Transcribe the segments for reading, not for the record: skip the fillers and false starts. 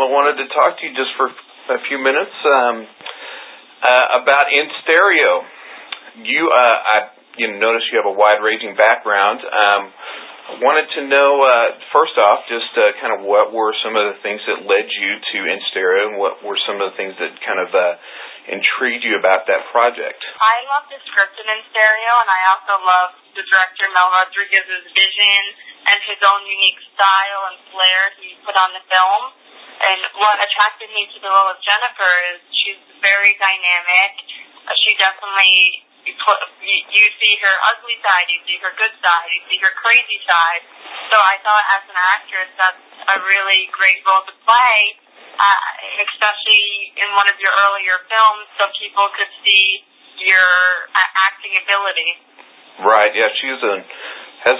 I wanted to talk to you just for a few minutes about In Stereo. I notice you have a wide-ranging background. I wanted to know, first off, just kind of what were some of the things that led you to In Stereo, and what were some of the things that kind of intrigued you about that project? I love the script in Stereo, and I also love the director Mel Rodriguez's vision and his own unique style and flair he put on the film. And what attracted me to the role of Jennifer is she's very dynamic. She definitely, you see her ugly side, you see her good side, you see her crazy side. So I thought as an actress that's a really great role to play, especially in one of your earlier films, so people could see your acting ability. Right, yeah, she has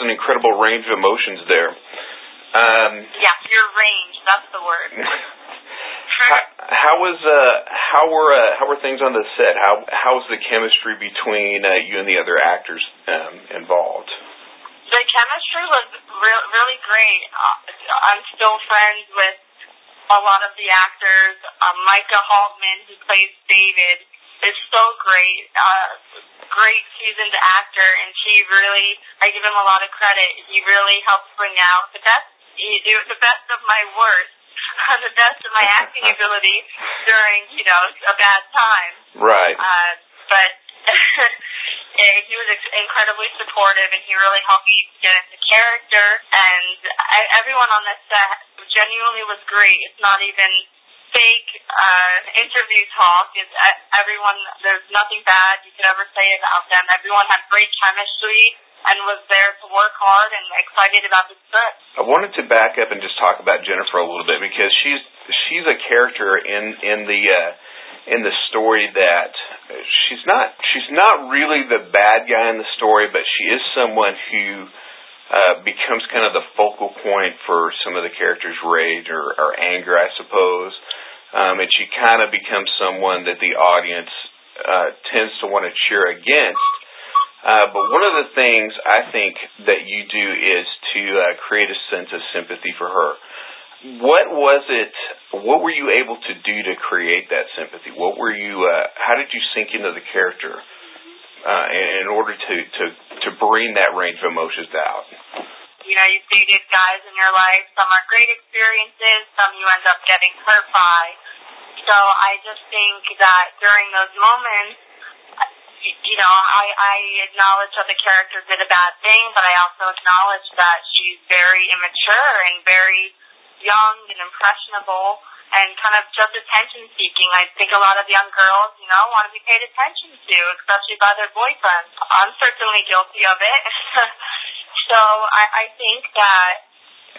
an incredible range of emotions there. Yeah, your range, that's the word. How were things on the set? How was the chemistry between you and the other actors involved? The chemistry was really great. I'm still friends with a lot of the actors. Micah Haltman, who plays David, is so great. Great seasoned actor, and I give him a lot of credit. He really helps bring out the best of my worst, the best of my acting ability during, a bad time. Right. But he was incredibly supportive, and he really helped me get into character. And everyone on the set genuinely was great. It's not even fake interview talk. There's nothing bad you could ever say about them. Everyone had great chemistry and was there to work hard and excited about the script. I wanted to back up and just talk about Jennifer a little bit, because she's a character in the story that she's not really the bad guy in the story, but she is someone who becomes kind of the focal point for some of the characters' rage or anger, I suppose. And she kind of becomes someone that the audience tends to want to cheer against. But one of the things I think that you do is to create a sense of sympathy for her. What were you able to do to create that sympathy? How did you sink into the character in order to bring that range of emotions out? You see these guys in your life. Some are great experiences, some you end up getting hurt by. So I just think that during those moments, I acknowledge that the character did a bad thing, but I also acknowledge that she's very immature and very young and impressionable and kind of just attention-seeking. I think a lot of young girls, want to be paid attention to, especially by their boyfriends. I'm certainly guilty of it. So I think that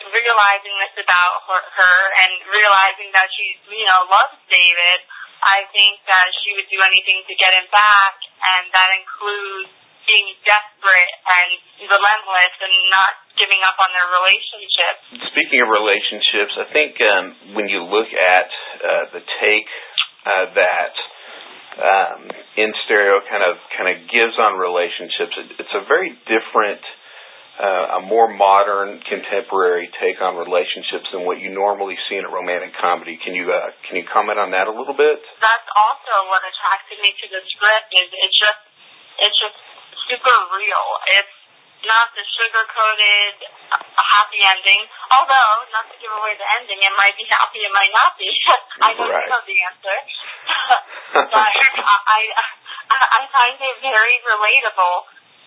realizing this about her and realizing that she, loves David, I think that she would do anything to get him back, and that includes being desperate and relentless and not giving up on their relationship. Speaking of relationships, I think when you look at the take that In Stereo kind of gives on relationships, it's a very different, a more modern, contemporary take on relationships than what you normally see in a romantic comedy. Can you comment on that a little bit? That's also what attracted me to the script. It's just super real. It's not the sugar-coated happy ending. Although, not to give away the ending, it might be happy, it might not be. I don't know the answer. But I find it very relatable.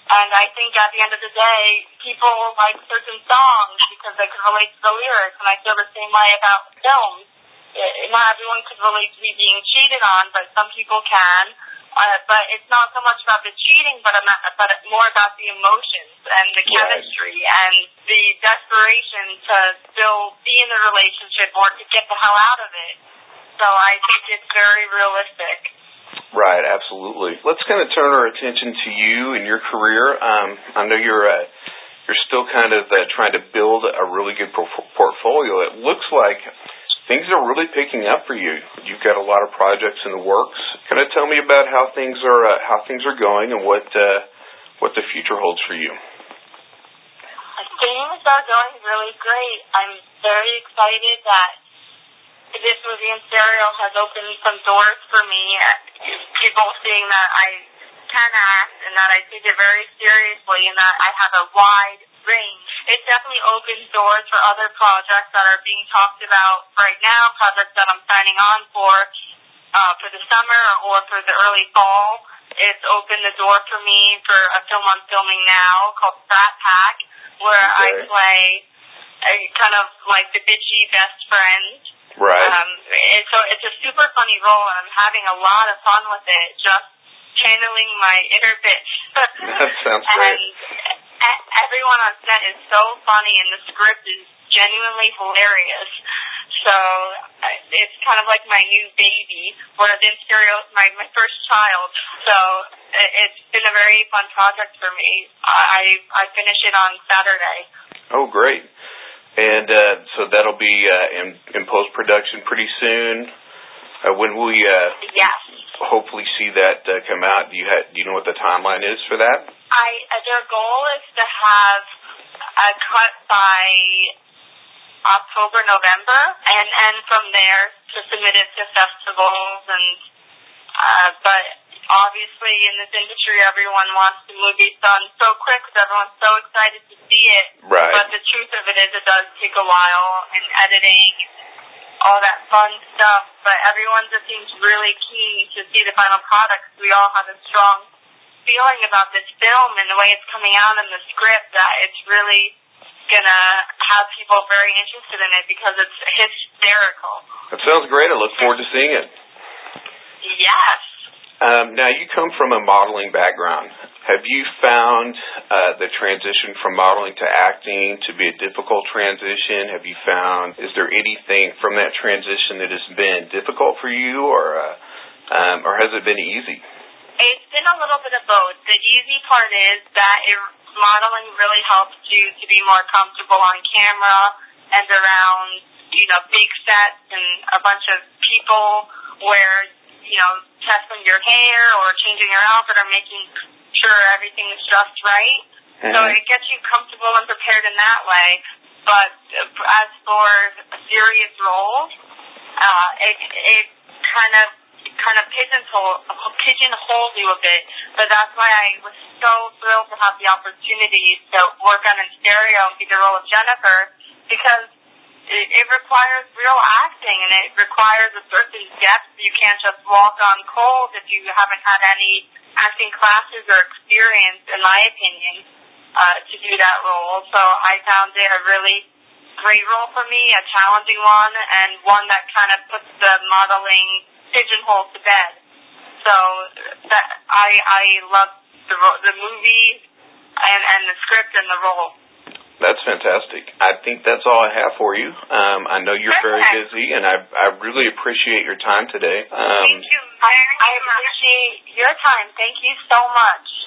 And I think at the end of the day, people like certain songs because they can relate to the lyrics, and I feel the same way about films. Not everyone could relate to me being cheated on, but some people can. But it's not so much about the cheating, but more about the emotions and the chemistry and the desperation to still be in the relationship or to get the hell out of it. So I think it's very realistic. Right, absolutely. Let's kind of turn our attention to you and your career. I know you're still kind of trying to build a really good portfolio. It looks like things are really picking up for you. You've got a lot of projects in the works. Can you tell me about how things are going and what the future holds for you? Things are going really great. I'm very excited that this movie in stereo has opened some doors for me. People seeing that I can act and that I take it very seriously and that I have a wide range. It definitely opens doors for other projects that are being talked about right now, projects that I'm signing on for the summer or for the early fall. It's opened the door for me for a film I'm filming now called Frat Pack, where I play kind of like the bitchy best friend. Right. So it's a super funny role, and I'm having a lot of fun with it, just channeling my inner bitch. That sounds great. And everyone on set is so funny, and the script is genuinely hilarious. So it's kind of like my new baby, whereas in stereo is my first child. So it's been a very fun project for me. I finish it on Saturday. Oh, great. And so that'll be in post-production pretty soon. When will we yes. hopefully see that come out? Do you know what the timeline is for that? Their goal is to have a cut by October, November, and from there to submit it to festivals. And but obviously in this industry, everyone wants the movies done so quick because everyone's so excited to see it. Right. But the truth of it is, it does take a while in editing, all that fun stuff. But everyone just seems really keen to see the final product. We all have a strong feeling about this film and the way it's coming out in the script that it's really gonna have people very interested in it because it's hysterical. That sounds great. I look forward to seeing it. Yes. Now, you come from a modeling background. Have you found the transition from modeling to acting to be a difficult transition? Have you found, is there anything from that transition that has been difficult for you, or has it been easy? It's been a little bit of both. The easy part is that modeling really helps you to be more comfortable on camera and around, big sets and a bunch of people where, testing your hair or changing your outfit or making sure everything is just right. Mm-hmm. So it gets you comfortable and prepared in that way. But as for serious roles, it kind of pigeonholes you a bit. But that's why I was so thrilled to have the opportunity to work on in stereo and be the role of Jennifer, because it requires real acting, and it requires a certain depth. You can't just walk on cold if you haven't had any acting classes or experience, in my opinion, to do that role. So I found it a really great role for me, a challenging one, and one that kind of puts the modeling pigeonhole to bed. So that I love the movie and the script and the role. That's fantastic. I think that's all I have for you. I know you're very busy, and I really appreciate your time today. Thank you. I appreciate your time. Thank you so much.